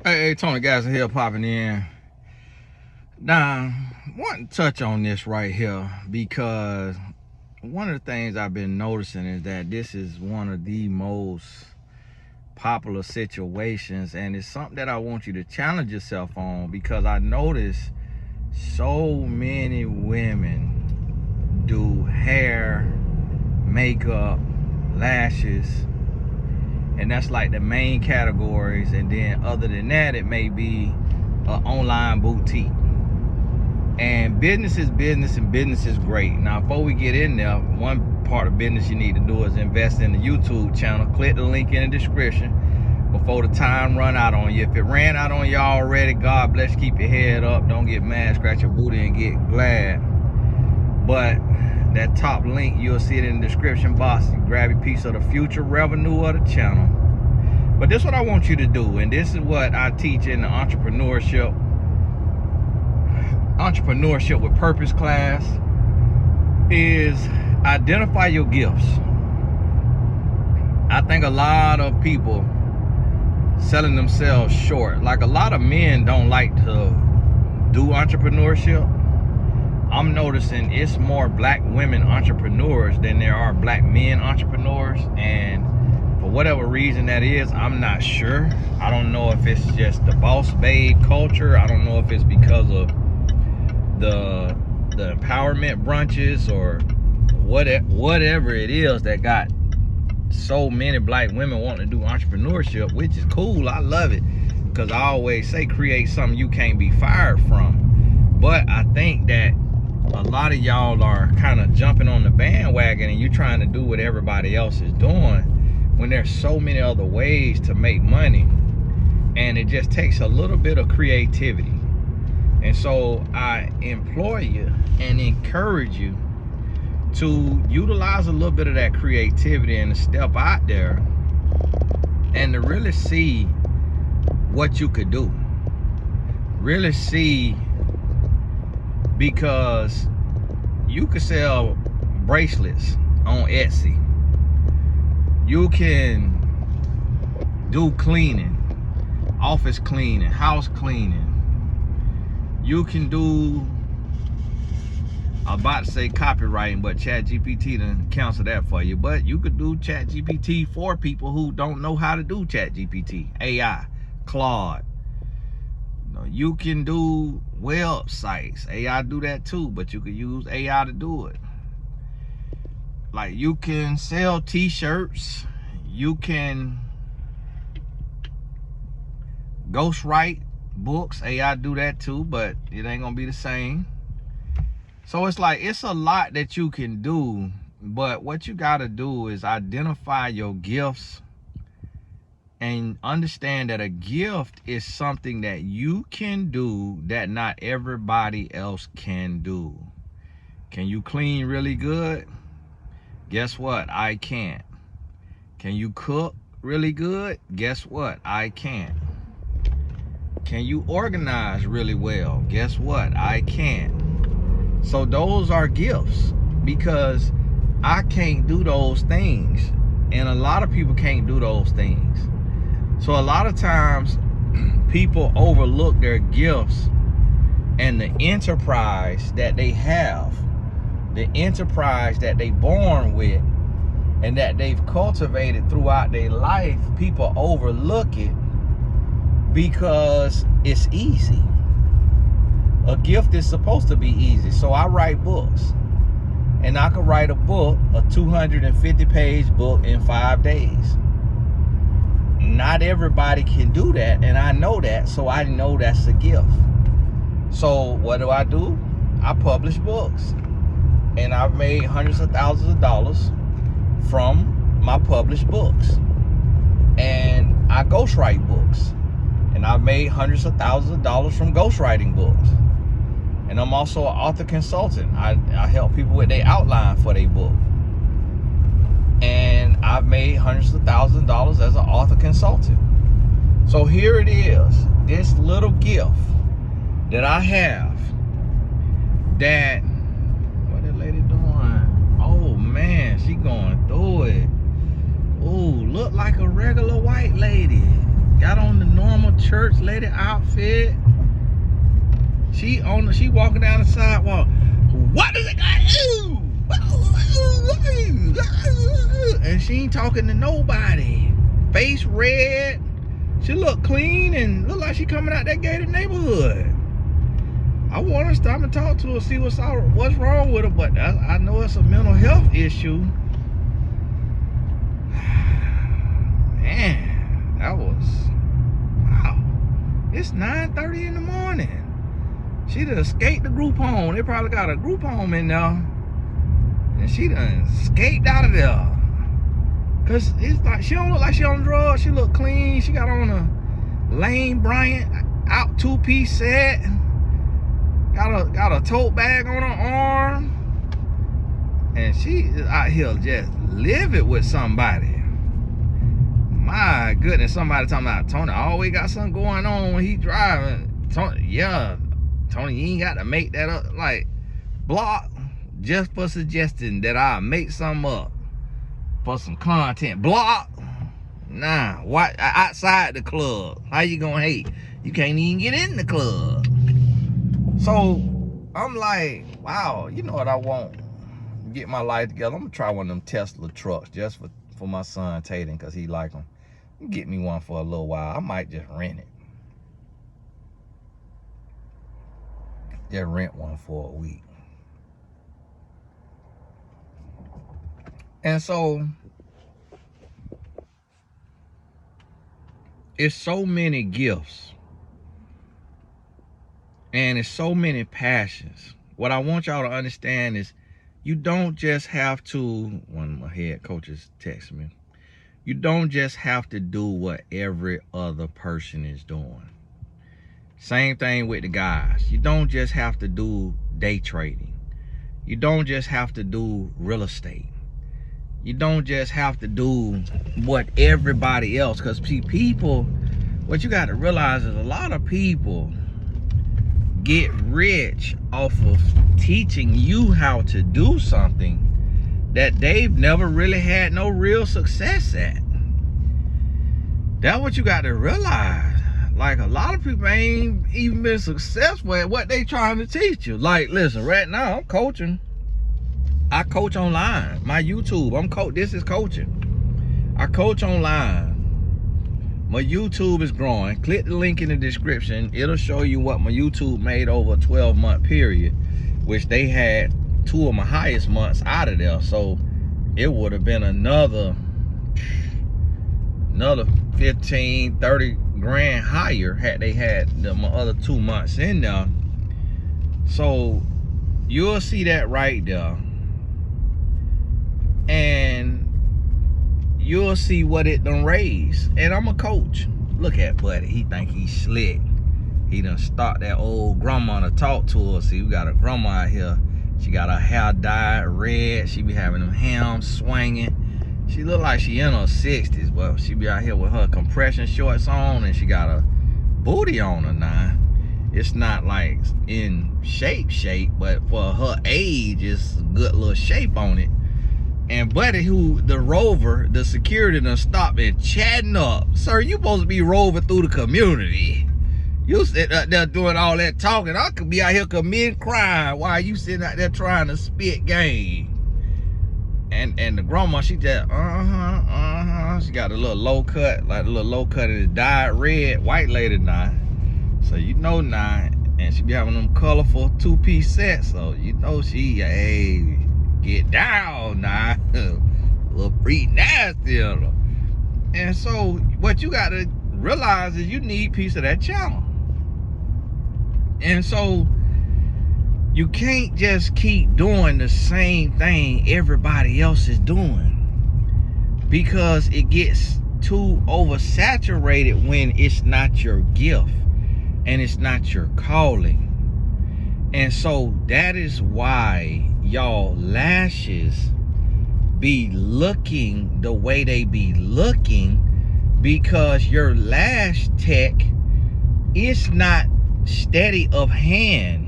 Hey, Tony guys are here popping in. Now, I want to touch on this right here because one of the things I've been noticing is that this is one of the most popular situations, and it's something that I want you to challenge yourself on, because I notice so many women do hair, makeup, lashes, and that's like the main categories. And then other than that, it may be an online boutique. And business is business, and business is great. Now, before we get in there, one part of business you need to do is invest in the YouTube channel. Click the link in the description before the time run out on you. If it ran out on you already, God bless, keep your head up. Don't get mad, scratch your booty and get glad. But that top link, you'll see it in the description box. You grab a piece of the future revenue of the channel. But this is what I want you to do, and this is what I teach in the entrepreneurship with purpose class, is identify your gifts. I think a lot of people selling themselves short. Like, a lot of men don't like to do entrepreneurship. I'm noticing it's more black women entrepreneurs than there are black men entrepreneurs, and for whatever reason that is, I'm not sure. I don't know if it's just the boss babe culture. I don't know if it's because of the empowerment brunches or whatever it is that got so many black women wanting to do entrepreneurship, which is cool. I love it, because I always say create something you can't be fired from. But I think that a lot of y'all are kind of jumping on the bandwagon and you're trying to do what everybody else is doing, when there's so many other ways to make money, and it just takes a little bit of creativity. And so I implore you and encourage you to utilize a little bit of that creativity and to step out there and to really see what you could do. Really see, because you could sell bracelets on Etsy. You can do cleaning, office cleaning, house cleaning. You can do, I'm about to say copywriting, but ChatGPT done cancel that for you. But you could do ChatGPT for people who don't know how to do ChatGPT, AI, Claude. You can do websites. AI do that too, but you could use AI to do it. Like, you can sell t-shirts. You can ghostwrite books. AI do that too, but it ain't gonna be the same. So it's like, it's a lot that you can do, but what you gotta do is identify your gifts and understand that a gift is something that you can do that not everybody else can do. Can you clean really good? Guess what? I can't. Can you cook really good? Guess what? I can't. Can you organize really well? Guess what? I can't. So those are gifts, because I can't do those things, and a lot of people can't do those things. So a lot of times people overlook their gifts and the enterprise that they have, the enterprise that they born with and that they've cultivated throughout their life. People overlook it because it's easy. A gift is supposed to be easy. So I write books, and I could write a book, a 250-page book, in 5 days. Not everybody can do that, and I know that, so I know that's a gift. So what do? I publish books, and I've made hundreds of thousands of dollars from my published books. And I ghostwrite books, and I've made hundreds of thousands of dollars from ghostwriting books. And I'm also an author consultant. I help people with their outline for their book. And I've made hundreds of thousands of dollars as an author consultant. So here it is, this little gift that I have, that, what the lady doing? Oh man, she going through it. Ooh, look like a regular white lady. got on the normal church lady outfit. She walking down the sidewalk. What does it got to do? And she ain't talking to nobody. Face red. She look clean and look like she coming out that gated neighborhood. I want to stop and talk to her, see what's wrong with her, but I know it's a mental health issue. Man, that was, wow. It's 9:30 in the morning. She done escaped the group home. They probably got a group home in there. And she done escaped out of there. Cause it's like, she don't look like she on drugs. She look clean. She got on a Lane Bryant out 2-piece set. Got a tote bag on her arm. And she is out here just living with somebody. My goodness, somebody talking about Tony always got something going on when he driving. Tony, yeah, Tony, you ain't got to make that up. Like, block just for suggesting that I make something up for some content. Block, nah, what, outside the club. How you gonna hate? You can't even get in the club. So I'm like, wow, you know what I want? Get my life together. I'm gonna try one of them Tesla trucks just for my son Tallen, because he like them. Get me one for a little while. I might just rent it. Just rent one for a week. And so it's so many gifts and it's so many passions. What I want y'all to understand is you don't just have to, one of my head coaches texted me, you don't just have to do what every other person is doing. Same thing with the guys. You don't just have to do day trading. You don't just have to do real estate. You don't just have to do what everybody else, because people, what you got to realize is a lot of people get rich off of teaching you how to do something that they've never really had no real success at. That's what you got to realize. Like, a lot of people ain't even been successful at what they trying to teach you. Like, listen, right now I'm coaching. I coach online. My YouTube, this is coaching. I coach online. My YouTube is growing. Click the link in the description. It'll show you what my YouTube made over a 12-month period, which they had 2 of my highest months out of there. So it would have been another 15, 30 grand higher had they had my other 2 months in there. So you'll see that right there. And you'll see what it done raised. And I'm a coach. Look at Buddy. He think he's slick. He done start that old grandma to talk to us. See, we got a grandma out here. She got her hair dyed red. She be having them hams swinging. She look like she in her 60s, but she be out here with her compression shorts on, and she got a booty on her now. It's not like in shape, but for her age, it's a good little shape on it. And Buddy, who the rover, the security done stopped and chatting up. Sir, you supposed to be roving through the community. You sitting out there doing all that talking. I could be out here committing crime while you sitting out there trying to spit game. And the grandma, she just, she got a little low cut, like a little low cut and it's dyed red, white lady now. So you know now, and she be having them colorful 2-piece sets. So you know she, hey, get down now. A little pretty nasty. And so what you got to realize is you need a piece of that channel. And so you can't just keep doing the same thing everybody else is doing, because it gets too oversaturated when it's not your gift and it's not your calling. And so that is why y'all lashes be looking the way they be looking, because your lash tech is not steady of hand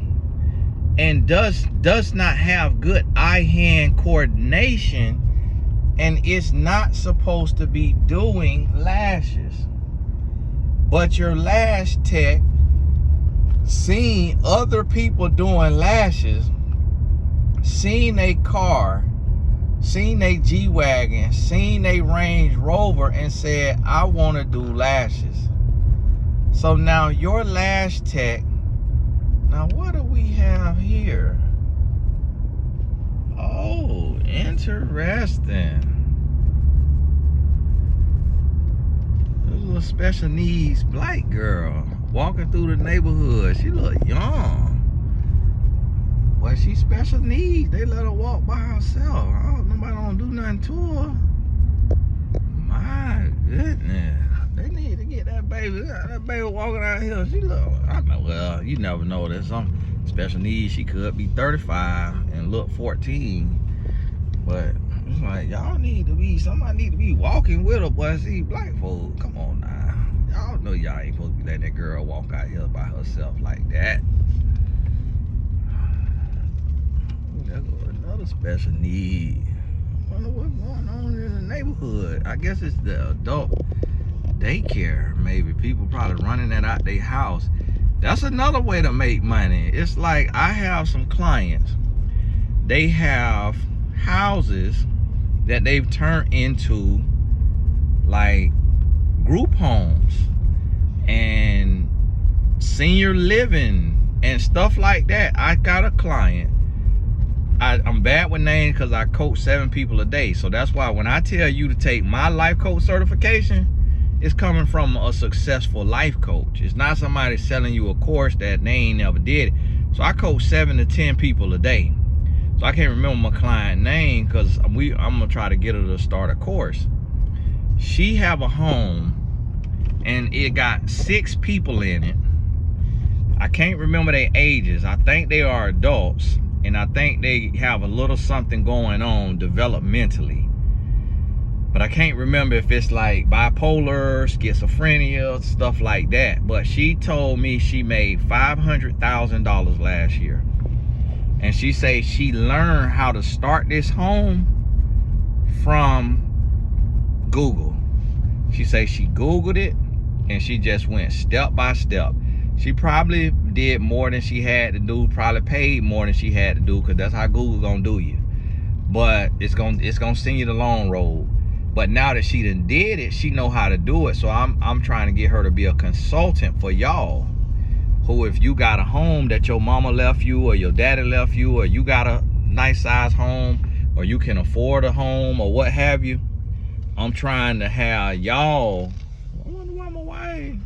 and does not have good eye-hand coordination, and it's not supposed to be doing lashes. But your lash tech seen other people doing lashes, seen a car, seen a G-Wagon, seen a Range Rover, and said, I want to do lashes. So now your lash tech, now what do we have here? Oh, interesting. This little special needs black girl walking through the neighborhood. She look young. But she special needs. They let her walk by herself. Nobody don't do nothing to her. My goodness. They need to get that baby. That baby walking out here. She look, I know, well, you never know. There's some special needs. She could be 35 and look 14. But it's like, y'all need to be, somebody need to be walking with her, boy. See, black folk, come on now. Y'all know y'all ain't supposed to be letting that girl walk out here by herself like that. There goes another special need. I wonder what's going on in the neighborhood. I guess it's the adult daycare, maybe. People probably running that out their house. That's another way to make money. It's like, I have some clients. They have houses that they've turned into like group homes and senior living and stuff like that. I got a client. I'm bad with names because I coach 7 people a day. So that's why when I tell you to take my life coach certification, it's coming from a successful life coach. It's not somebody selling you a course that they ain't never did it. So I coach 7 to 10 people a day. So I can't remember my client name because I'm gonna try to get her to start a course. She have a home and it got 6 people in it. I can't remember their ages. I think they are adults. And I think they have a little something going on developmentally. But I can't remember if it's like bipolar, schizophrenia, stuff like that. But she told me she made $500,000 last year. And she said she learned how to start this home from Google. She said she Googled it and she just went step by step. She probably did more than she had to do, probably paid more than she had to do, because that's how Google gonna do you. But it's gonna send you the long road. But now that she done did it, she know how to do it. So I'm trying to get her to be a consultant for y'all. Who, if you got a home that your mama left you or your daddy left you, or you got a nice size home, or you can afford a home or what have you, I'm trying to have y'all. I wonder why my wife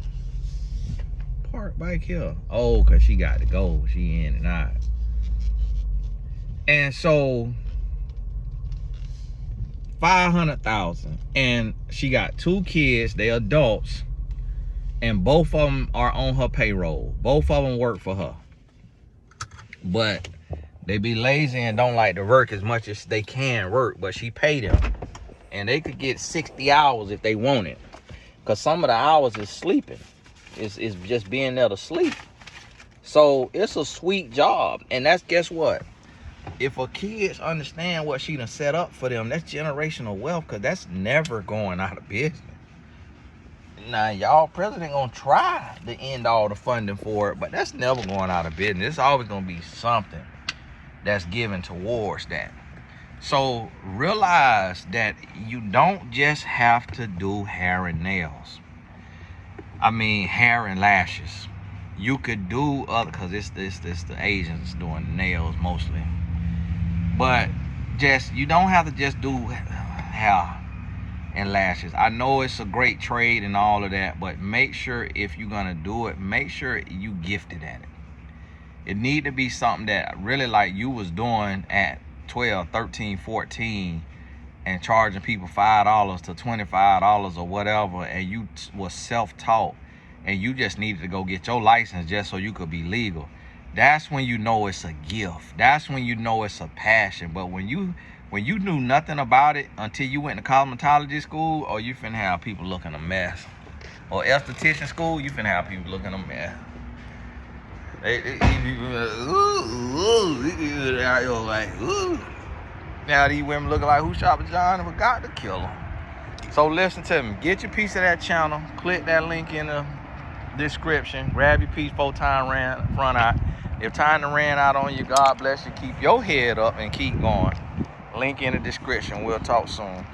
parked back here. Oh, cause she got to go. She in and out. And so 500,000, and she got 2 kids. They adults, and both of them are on her payroll. Both of them work for her, but they be lazy and don't like to work as much as they can work. But she paid them, and they could get 60 hours if they want it, because some of the hours is sleeping. It's just being there to sleep. So it's a sweet job. And that's, guess what? If her kids understand what she done set up for them, that's generational wealth, because that's never going out of business. Now, y'all president gonna try to end all the funding for it, but that's never going out of business. It's always gonna be something that's given towards that. So realize that you don't just have to do hair and nails. I mean, hair and lashes. You could do other, because it's the Asians doing the nails mostly. But just, you don't have to just do hair and lashes. I know it's a great trade and all of that, but make sure if you're gonna do it, make sure you gifted at it. It need to be something that really like you was doing at 12, 13, 14, and charging people $5 to $25 or whatever, and you was self-taught, and you just needed to go get your license just so you could be legal. That's when you know it's a gift. That's when you know it's a passion. But when you knew nothing about it until you went to cosmetology school, or you finna have people looking a mess. Or esthetician school, you finna have people looking a mess. Now these women looking like who shot at John and forgot to kill them. So listen to me. Get your piece of that channel. Click that link in the description. Grab your piece before time run out. If time done ran out on you, God bless you. Keep your head up and keep going. Link in the description. We'll talk soon.